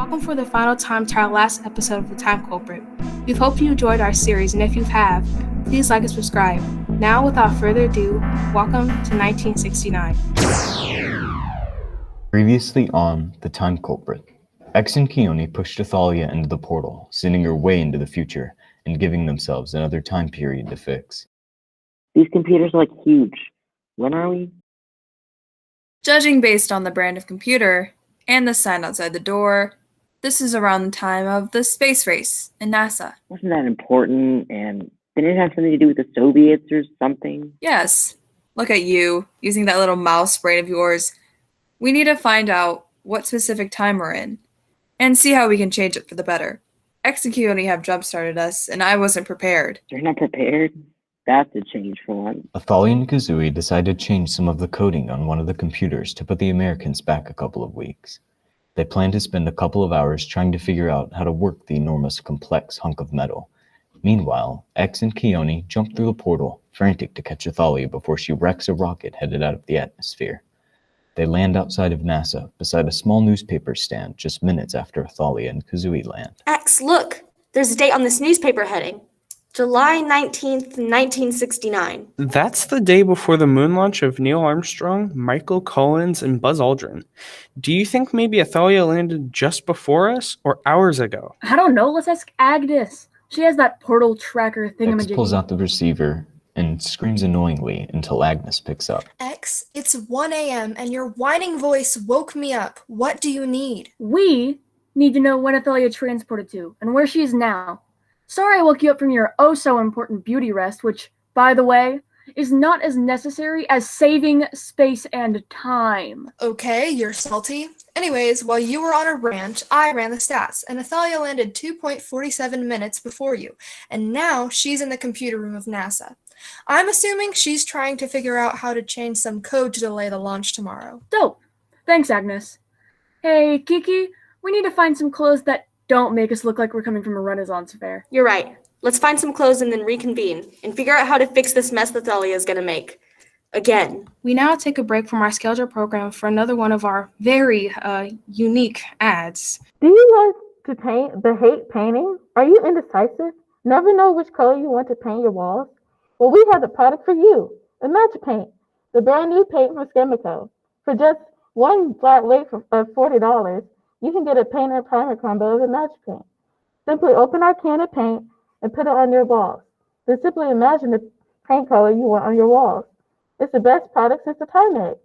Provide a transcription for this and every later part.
welcome for the final time to our last episode of the Time Culprit. We hope you enjoyed our series, and if you have, please like and subscribe. Now, without further ado, welcome to 1969. Previously on The Time Culprit, X and Keone pushed Athalia into the portal, sending her way into the future and giving themselves another time period to fix. These computers are huge. When are we? Judging based on the brand of computer and the sign outside the door, this is around the time of the space race in NASA. Wasn't that important? And didn't it have something to do with the Soviets or something? Yes. Look at you, using that little mouse brain of yours. We need to find out what specific time we're in, and see how we can change it for the better. X and Keone have jump-started us, and I wasn't prepared. You're not prepared? That's a change for one. Athalia and Kazooie decided to change some of the coding on one of the computers to put the Americans back a couple of weeks. They planned to spend a couple of hours trying to figure out how to work the enormous, complex hunk of metal. Meanwhile, X and Keone jump through the portal, frantic to catch Athalia before she wrecks a rocket headed out of the atmosphere. They land outside of NASA, beside a small newspaper stand just minutes after Athalia and Kazooie land. X, look! There's a date on this newspaper heading. July 19th, 1969. That's the day before the moon launch of Neil Armstrong, Michael Collins, and Buzz Aldrin. Do you think maybe Athalia landed just before us or hours ago? I don't know. Let's ask Agnes. She has that portal tracker thingamajiggy. X pulls out the receiver and screams annoyingly until Agnes picks up. X, it's 1 a.m. and your whining voice woke me up. What do you need? We need to know when Athalia transported to and where she is now. Sorry I woke you up from your oh-so-important beauty rest, which, by the way, is not as necessary as saving space and time. Okay, you're salty. Anyways, while you were on a rant, I ran the stats, and Athalia landed 2.47 minutes before you, and now she's in the computer room of NASA. I'm assuming she's trying to figure out how to change some code to delay the launch tomorrow. Dope. Thanks, Agnes. Hey, Kiki, we need to find some clothes that don't make us look like we're coming from a Renaissance fair. You're right. Let's find some clothes and then reconvene and figure out how to fix this mess that Athalia is going to make. Again. We now take a break from our scheduled program for another one of our very unique ads. Do you like to hate painting? Are you indecisive? Never know which color you want to paint your walls? Well, we have the product for you, Paint, the brand new paint from Schemico. For just one flat rate of $40, you can get a paint and primer combo of Paint. Simply open our can of paint and put it on your walls. Then simply imagine the paint color you want on your walls. It's the best product since the Time Egg.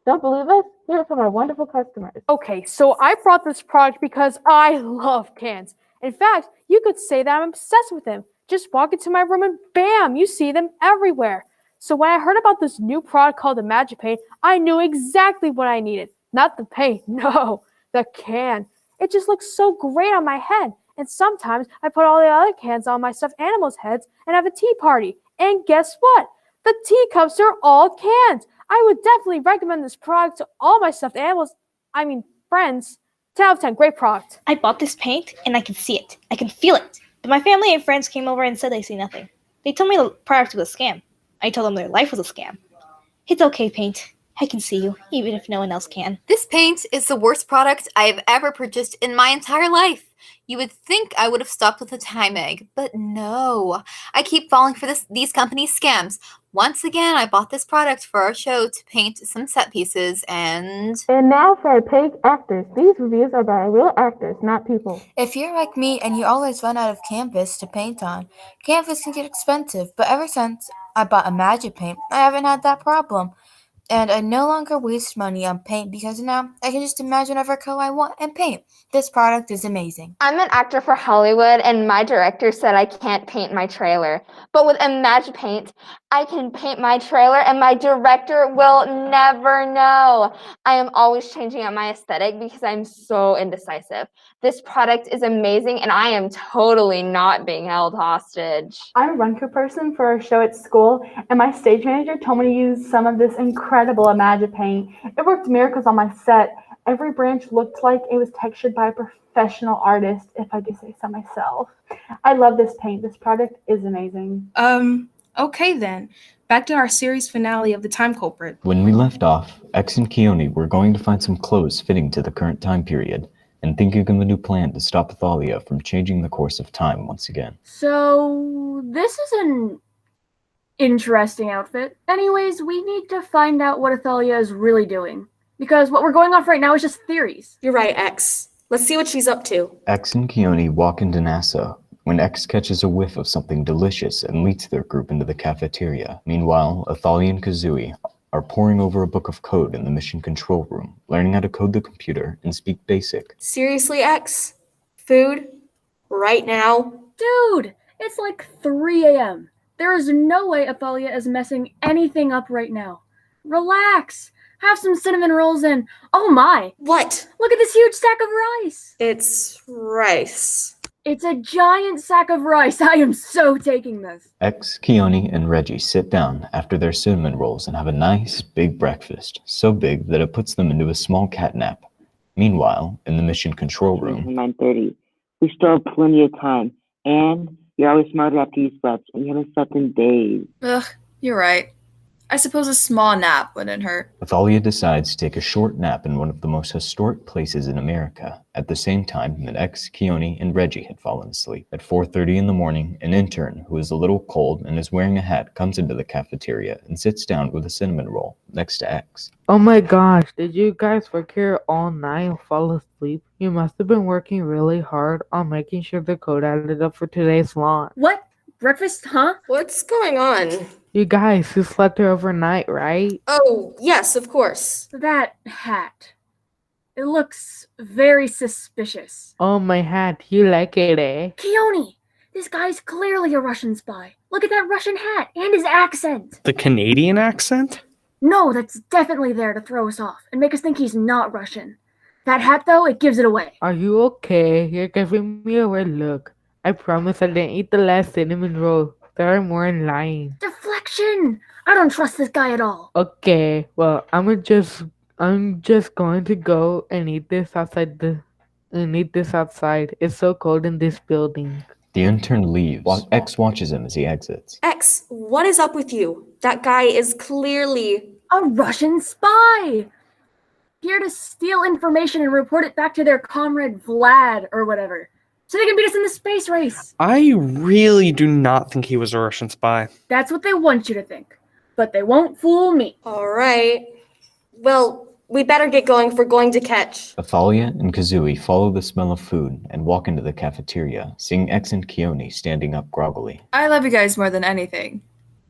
Don't believe us? Hear it from our wonderful customers. Okay, so I brought this product because I love cans. In fact, you could say that I'm obsessed with them. Just walk into my room and bam, you see them everywhere. So when I heard about this new product called the Paint, I knew exactly what I needed. Not the paint, no, the can. It just looks so great on my head. And sometimes I put all the other cans on my stuffed animals' heads and have a tea party. And guess what? The teacups are all cans. I would definitely recommend this product to all my stuffed animals, friends. 10 out of 10, great product. I bought this paint and I can see it. I can feel it. But my family and friends came over and said they see nothing. They told me the product was a scam. I told them their life was a scam. It's okay, Paint. I can see you, even if no one else can. This paint is the worst product I have ever purchased in my entire life. You would think I would have stopped with the Time Egg, but no. I keep falling for these companies' scams. Once again, I bought this product for our show to paint some set pieces and now for our paid actors. These reviews are by real actors, not people. If you're like me and you always run out of canvas to paint on, canvas can get expensive, but ever since I bought a Paint, I haven't had that problem. And I no longer waste money on paint because now I can just imagine whatever color I want and paint. This product is amazing. I'm an actor for Hollywood, and my director said I can't paint my trailer. But with Paint, I can paint my trailer, and my director will never know. I am always changing up my aesthetic because I'm so indecisive. This product is amazing, and I am totally not being held hostage. I'm a run crew person for a show at school, and my stage manager told me to use some of this incredible Paint. It worked miracles on my set. Every branch looked like it was textured by a professional artist, if I do say so myself. I love this paint. This product is amazing. Okay then. Back to our series finale of The Time Culprit. When we left off, X and Keone were going to find some clothes fitting to the current time period. and thinking of a new plan to stop Athalia from changing the course of time once again. So, this is an interesting outfit. Anyways, we need to find out what Athalia is really doing. Because what we're going off right now is just theories. You're right, X. Let's see what she's up to. X and Keone walk into NASA when X catches a whiff of something delicious and leads their group into the cafeteria. Meanwhile, Athalia and Kazooie are poring over a book of code in the mission control room, learning how to code the computer and speak basic. Seriously, X? Food? Right now? Dude, it's like 3 a.m. There is no way Athalia is messing anything up right now. Relax. Have some cinnamon rolls and, oh my. What? Look at this huge sack of rice. It's rice. It's a giant sack of rice. I am so taking this. X, Keone, and Reggie sit down after their cinnamon rolls and have a nice, big breakfast, so big that it puts them into a small cat nap. Meanwhile, in the mission control room... 9:30. We still have plenty of time, and you're always smarter after you slept, and you haven't slept in days. Ugh, you're right. I suppose a small nap wouldn't hurt. Athalia decides to take a short nap in one of the most historic places in America, at the same time that X, Keone, and Reggie had fallen asleep. At 4:30 in the morning, an intern, who is a little cold and is wearing a hat, comes into the cafeteria and sits down with a cinnamon roll next to X. Oh my gosh, did you guys work here all night and fall asleep? You must have been working really hard on making sure the code added up for today's launch. What? Breakfast, huh? What's going on? You guys, you slept here overnight, right? Oh, yes, of course. That hat. It looks very suspicious. Oh, my hat, you like it, eh? Keone, this guy's clearly a Russian spy. Look at that Russian hat and his accent. The Canadian accent? No, that's definitely there to throw us off and make us think he's not Russian. That hat, though, it gives it away. Are you okay? You're giving me a weird look. I promise I didn't eat the last cinnamon roll. There are more in line. Deflection! I don't trust this guy at all. Okay, well, I'm just going to go and eat this outside It's so cold in this building. The intern leaves, while X watches him as he exits. X, what is up with you? That guy is clearly a Russian spy! Here to steal information and report it back to their comrade Vlad or whatever. So they can beat us in the space race. I really do not think he was a Russian spy. That's what they want you to think. But they won't fool me. All right. Well, we better get going if we're going to catch. Athalia and Kazooie follow the smell of food and walk into the cafeteria, seeing X and Keone standing up groggily. I love you guys more than anything.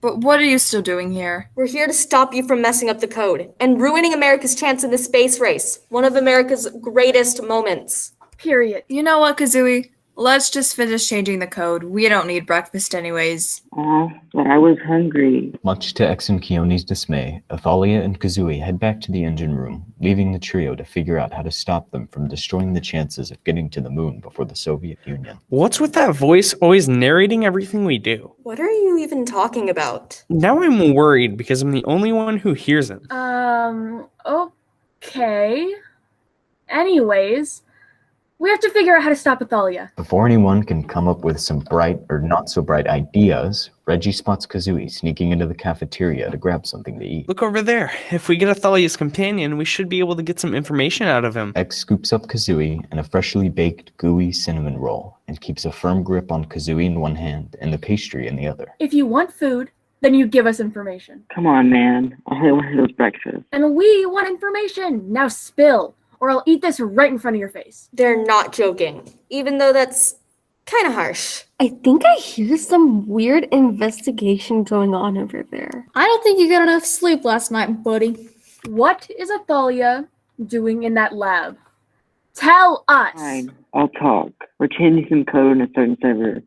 But what are you still doing here? We're here to stop you from messing up the code and ruining America's chance in the space race. One of America's greatest moments. Period. You know what, Kazooie? Let's just finish changing the code. We don't need breakfast anyways. But I was hungry. Much to X and Keone's dismay, Athalia and Kazooie head back to the engine room, leaving the trio to figure out how to stop them from destroying the chances of getting to the moon before the Soviet Union. What's with that voice always narrating everything we do? What are you even talking about? Now I'm worried because I'm the only one who hears him. Okay. Anyways, we have to figure out how to stop Athalia. Before anyone can come up with some bright or not so bright ideas, Reggie spots Kazooie sneaking into the cafeteria to grab something to eat. Look over there. If we get Athalia's companion, we should be able to get some information out of him. X scoops up Kazooie and a freshly baked, gooey cinnamon roll and keeps a firm grip on Kazooie in one hand and the pastry in the other. If you want food, then you give us information. Come on, man. All I want is breakfast. And we want information. Now spill, or I'll eat this right in front of your face. They're not joking, even though that's kind of harsh. I think I hear some weird investigation going on over there. I don't think you got enough sleep last night, buddy. What is Athalia doing in that lab? Tell us! Fine, I'll talk. We're changing some code in a certain server.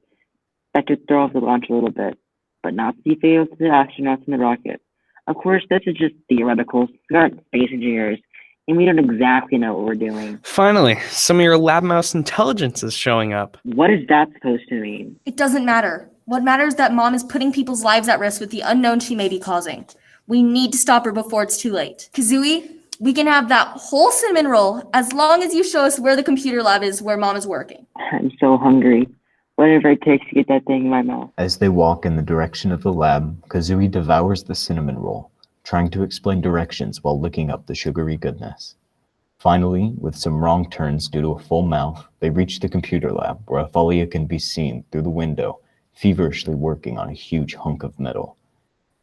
That could throw off the launch a little bit, but not be fatal to the astronauts in the rocket. Of course, this is just theoretical. We aren't space engineers, and we don't exactly know what we're doing. Finally, some of your lab mouse intelligence is showing up. What is that supposed to mean? It doesn't matter. What matters is that Mom is putting people's lives at risk with the unknown she may be causing. We need to stop her before it's too late. Kazooie, we can have that whole cinnamon roll as long as you show us where the computer lab is where Mom is working. I'm so hungry. Whatever it takes to get that thing in my mouth. As they walk in the direction of the lab, Kazooie devours the cinnamon roll, trying to explain directions while licking up the sugary goodness. Finally, with some wrong turns due to a full mouth, they reach the computer lab where Athalia can be seen through the window, feverishly working on a huge hunk of metal.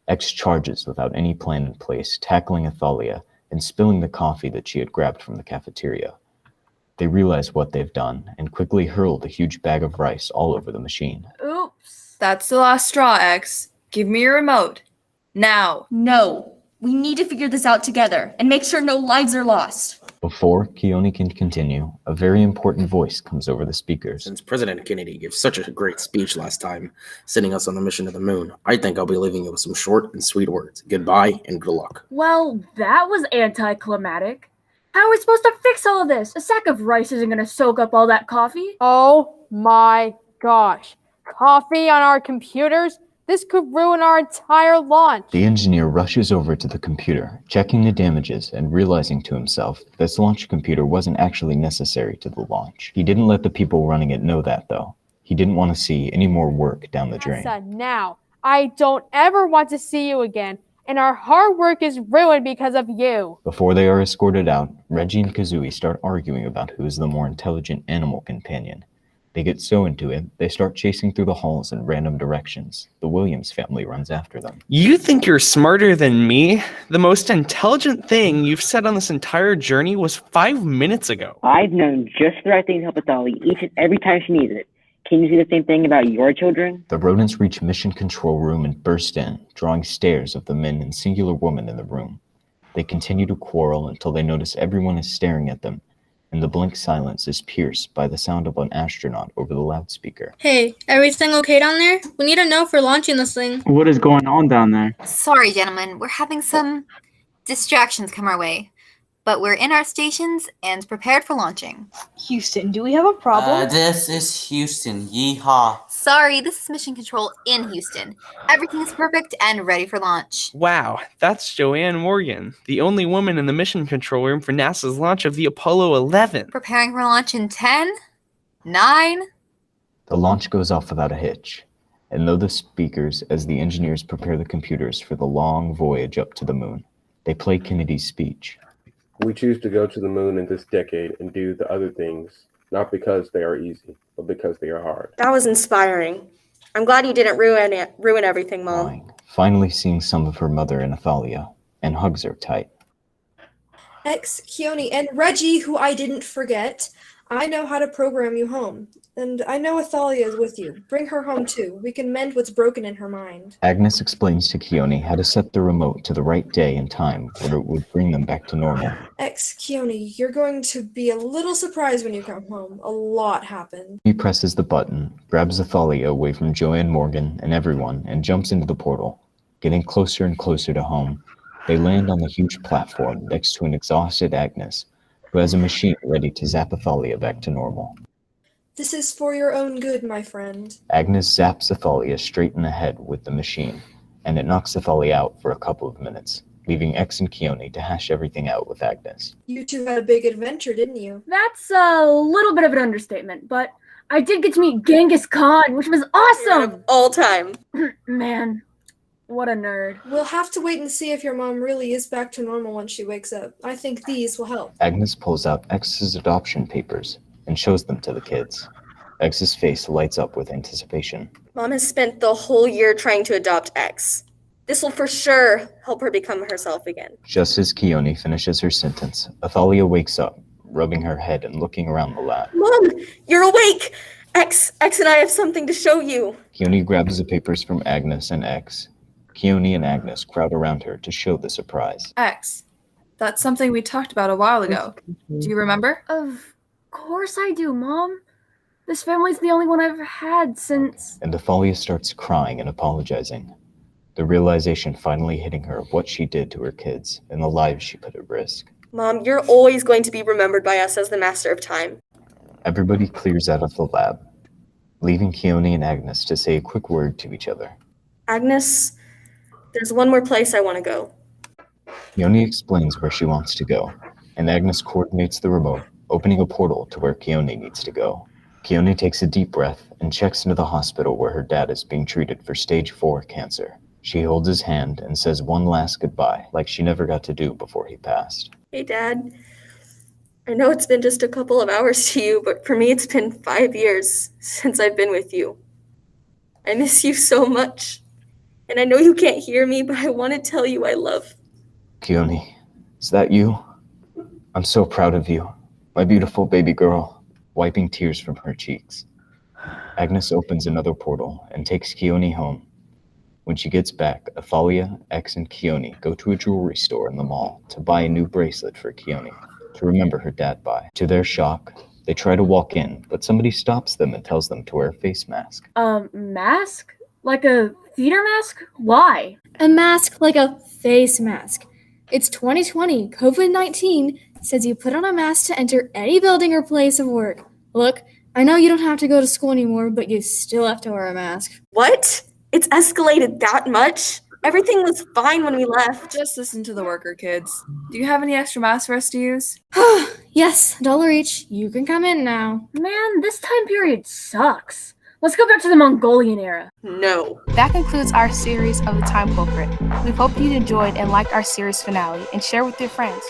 X charges without any plan in place, tackling Athalia and spilling the coffee that she had grabbed from the cafeteria. They realize what they've done and quickly hurl the huge bag of rice all over the machine. Oops. That's the last straw, X. Give me your remote. Now. No. We need to figure this out together and make sure no lives are lost. Before Keone can continue, a very important voice comes over the speakers. Since President Kennedy gave such a great speech last time, sending us on the mission to the moon, I think I'll be leaving you with some short and sweet words. Goodbye and good luck. Well, that was anticlimactic. How are we supposed to fix all of this? A sack of rice isn't going to soak up all that coffee. Oh my gosh. Coffee on our computers? This could ruin our entire launch. The engineer rushes over to the computer, checking the damages and realizing to himself this launch computer wasn't actually necessary to the launch. He didn't let the people running it know that, though. He didn't want to see any more work down the drain. Now, I don't ever want to see you again, and our hard work is ruined because of you. Before they are escorted out, Reggie and Kazooie start arguing about who is the more intelligent animal companion. They get so into it, they start chasing through the halls in random directions. The Williams family runs after them. You think you're smarter than me? The most intelligent thing you've said on this entire journey was 5 minutes ago. I've known just the right thing to help Athalia each and every time she needs it. Can you do the same thing about your children? The rodents reach mission control room and burst in, drawing stares of the men and singular woman in the room. They continue to quarrel until they notice everyone is staring at them, and the blank silence is pierced by the sound of an astronaut over the loudspeaker. Hey, everything okay down there? We need to know if we're launching this thing. What is going on down there? Sorry, gentlemen. We're having some distractions come our way. But we're in our stations and prepared for launching. Houston, do we have a problem? This is Houston. Yeehaw. Sorry, this is Mission Control in Houston. Everything is perfect and ready for launch. Wow, that's Joanne Morgan, the only woman in the mission control room for NASA's launch of the Apollo 11. Preparing for launch in 10, 9. The launch goes off without a hitch, and though the speakers, as the engineers prepare the computers for the long voyage up to the moon, they play Kennedy's speech. We choose to go to the moon in this decade and do the other things, not because they are easy, but because they are hard. That was inspiring. I'm glad you didn't ruin everything, Mom. Finally seeing some of her mother in Athalia, and hugs her tight. X, Keone, and Reggie, who I didn't forget. I know how to program you home. And I know Athalia is with you. Bring her home too. We can mend what's broken in her mind. Agnes explains to Keone how to set the remote to the right day and time where it would bring them back to normal. X, Keone, you're going to be a little surprised when you come home. A lot happened. He presses the button, grabs Athalia away from Joanne Morgan and everyone, and jumps into the portal. Getting closer and closer to home, they land on the huge platform next to an exhausted Agnes, who has a machine ready to zap Athalia back to normal. This is for your own good, my friend. Agnes zaps Athalia straight in the head with the machine, and it knocks Athalia out for a couple of minutes, leaving X and Keone to hash everything out with Agnes. You two had a big adventure, didn't you? That's a little bit of an understatement, but I did get to meet Genghis Khan, which was awesome! All time. Man, what a nerd. We'll have to wait and see if your mom really is back to normal when she wakes up. I think these will help. Agnes pulls out X's adoption papers and shows them to the kids. X's face lights up with anticipation. Mom has spent the whole year trying to adopt X. This will for sure help her become herself again. Just as Keone finishes her sentence, Athalia wakes up, rubbing her head and looking around the lab. Mom, you're awake! X and I have something to show you. Keone grabs the papers from Agnes and X. Keone and Agnes crowd around her to show the surprise. X, that's something we talked about a while ago. Do you remember? Of course I do, Mom. This family's the only one I've had since... And Athalia starts crying and apologizing. The realization finally hitting her of what she did to her kids and the lives she put at risk. Mom, you're always going to be remembered by us as the master of time. Everybody clears out of the lab, leaving Keone and Agnes to say a quick word to each other. Agnes, there's one more place I want to go. Keone explains where she wants to go, and Agnes coordinates the remote, opening a portal to where Keone needs to go. Keone takes a deep breath and checks into the hospital where her dad is being treated for stage 4 cancer. She holds his hand and says one last goodbye, like she never got to do before he passed. Hey, Dad. I know it's been just a couple of hours to you, but for me it's been 5 years since I've been with you. I miss you so much. And I know you can't hear me, but I want to tell you I love. Keone, is that you? I'm so proud of you, my beautiful baby girl, wiping tears from her cheeks. Agnes opens another portal and takes Keone home. When she gets back, Athalia, X, and Keone go to a jewelry store in the mall to buy a new bracelet for Keone to remember her dad by. To their shock, they try to walk in, but somebody stops them and tells them to wear a face mask. Mask? Like a theater mask? Why? A mask like a face mask. It's 2020. COVID-19 says you put on a mask to enter any building or place of work. Look, I know you don't have to go to school anymore, but you still have to wear a mask. What? It's escalated that much? Everything was fine when we left. Just listen to the worker, kids. Do you have any extra masks for us to use? Yes, $1 each. You can come in now. Man, this time period sucks. Let's go back to the Mongolian era. No. That concludes our series of The Time Culprit. We hope you enjoyed and liked our series finale and share with your friends.